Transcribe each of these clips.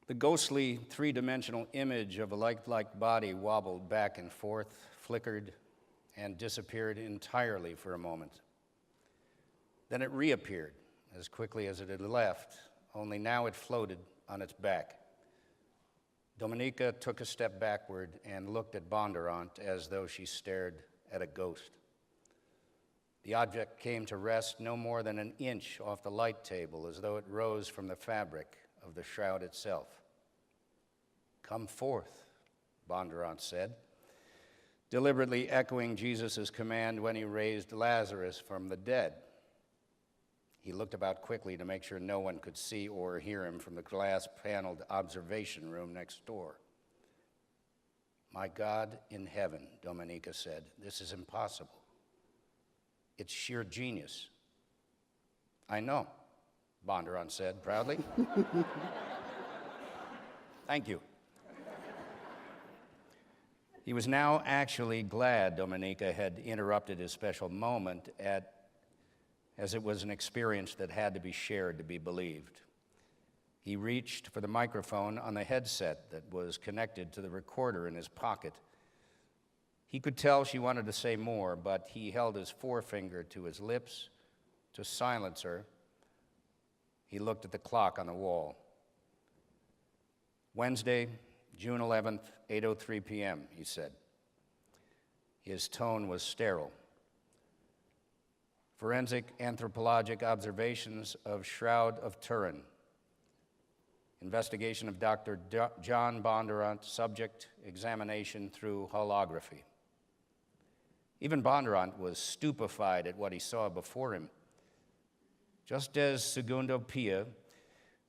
The ghostly three-dimensional image of a lifelike body wobbled back and forth, flickered, and disappeared entirely for a moment. Then it reappeared as quickly as it had left, only now it floated on its back. Dominika took a step backward and looked at Bondurant as though she stared at a ghost. The object came to rest no more than an inch off the light table, as though it rose from the fabric of the shroud itself. "Come forth," Bondurant said, deliberately echoing Jesus' command when he raised Lazarus from the dead. He looked about quickly to make sure no one could see or hear him from the glass-paneled observation room next door. "My God in heaven," Dominika said, "this is impossible. It's sheer genius." "I know," Bondurant said proudly. "Thank you." He was now actually glad Dominika had interrupted his special moment, as it was an experience that had to be shared to be believed. He reached for the microphone on the headset that was connected to the recorder in his pocket. He could tell she wanted to say more, but he held his forefinger to his lips to silence her. He looked at the clock on the wall. "Wednesday, June 11th, 8:03 p.m., he said. His tone was sterile. "Forensic anthropologic observations of Shroud of Turin. Investigation of Dr. John Bondurant, subject examination through holography." Even Bondurant was stupefied at what he saw before him. Just as Segundo Pia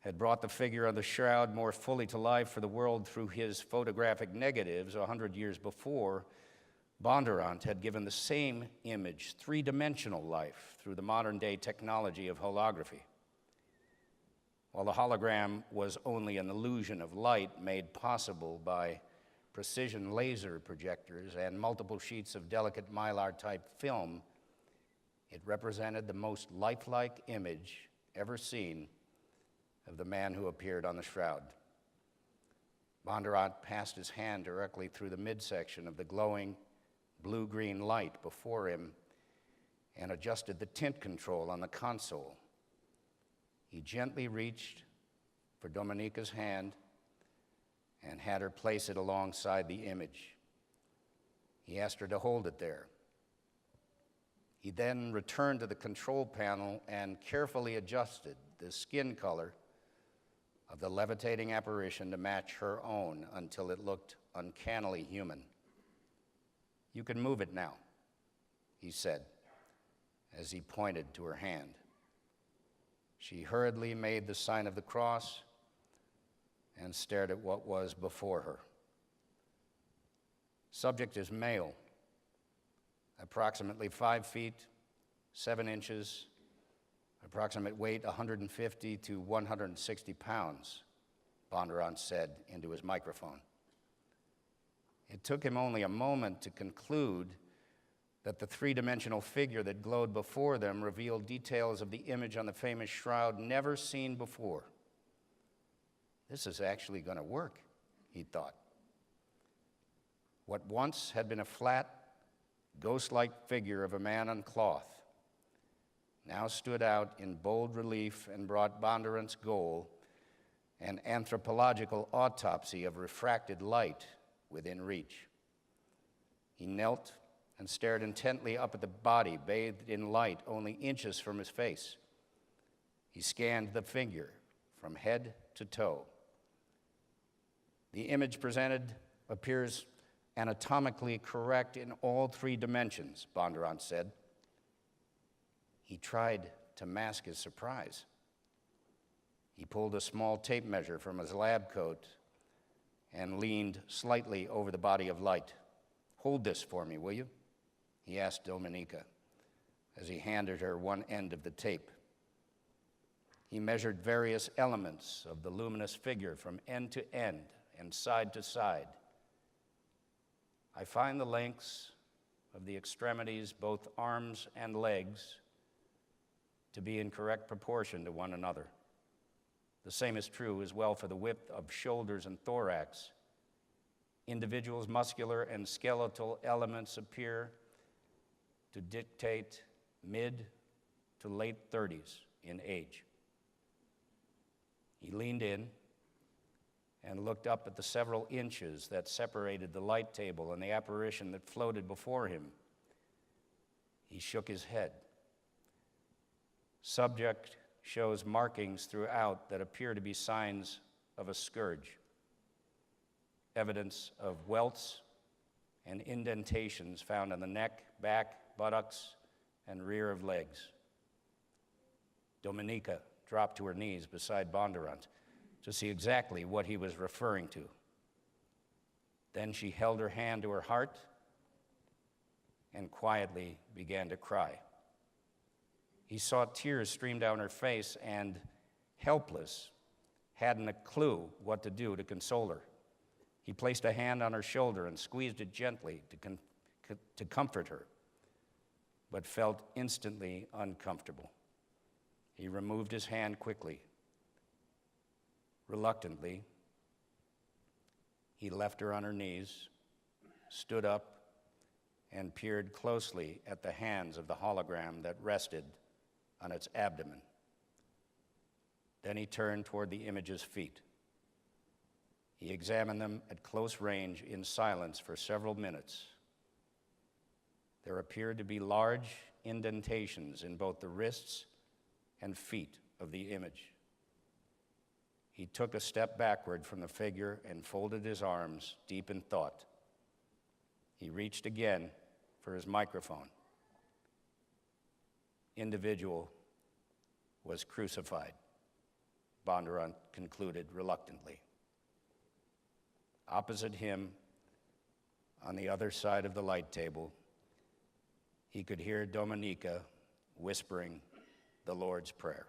had brought the figure of the shroud more fully to life for the world through his photographic negatives 100 years before, Bondurant had given the same image three-dimensional life through the modern-day technology of holography. While the hologram was only an illusion of light made possible by precision laser projectors and multiple sheets of delicate mylar-type film, it represented the most lifelike image ever seen of the man who appeared on the shroud. Bondurant passed his hand directly through the midsection of the glowing blue-green light before him and adjusted the tint control on the console. He gently reached for Dominika's hand and had her place it alongside the image. He asked her to hold it there. He then returned to the control panel and carefully adjusted the skin color of the levitating apparition to match her own until it looked uncannily human. "You can move it now," he said, as he pointed to her hand. She hurriedly made the sign of the cross and stared at what was before her. Subject is male, approximately 5 feet, 7 inches, approximate weight 150 to 160 pounds, Bondurant said into his microphone. It took him only a moment to conclude that the three-dimensional figure that glowed before them revealed details of the image on the famous shroud never seen before. This is actually going to work, he thought. What once had been a flat, ghost-like figure of a man on cloth now stood out in bold relief and brought Bondurant's goal, an anthropological autopsy of refracted light, within reach. He knelt and stared intently up at the body bathed in light only inches from his face. He scanned the figure from head to toe. The image presented appears anatomically correct in all 3 dimensions, Bondurant said. He tried to mask his surprise. He pulled a small tape measure from his lab coat and leaned slightly over the body of light. "Hold this for me, will you?" he asked Dominika as he handed her one end of the tape. He measured various elements of the luminous figure from end to end and side to side. "I find the lengths of the extremities, both arms and legs, to be in correct proportion to one another. The same is true as well for the width of shoulders and thorax. Individuals' muscular and skeletal elements appear to dictate mid to late 30s in age. He leaned in and looked up at the several inches that separated the light table and the apparition that floated before him. He shook his head. Subject shows markings throughout that appear to be signs of a scourge, evidence of welts and indentations found on the neck, back, buttocks, and rear of legs. Dominika dropped to her knees beside Bondurant to see exactly what he was referring to. Then she held her hand to her heart and quietly began to cry. He saw tears stream down her face and, helpless, hadn't a clue what to do to console her. He placed a hand on her shoulder and squeezed it gently to comfort her, but felt instantly uncomfortable. He removed his hand quickly. Reluctantly, he left her on her knees, stood up, and peered closely at the hands of the hologram that rested on its abdomen. Then he turned toward the image's feet. He examined them at close range in silence for several minutes. There appeared to be large indentations in both the wrists and feet of the image. He took a step backward from the figure and folded his arms deep in thought. He reached again for his microphone. Individual was crucified, Bondurant concluded reluctantly. Opposite him, on the other side of the light table, he could hear Dominika whispering the Lord's Prayer.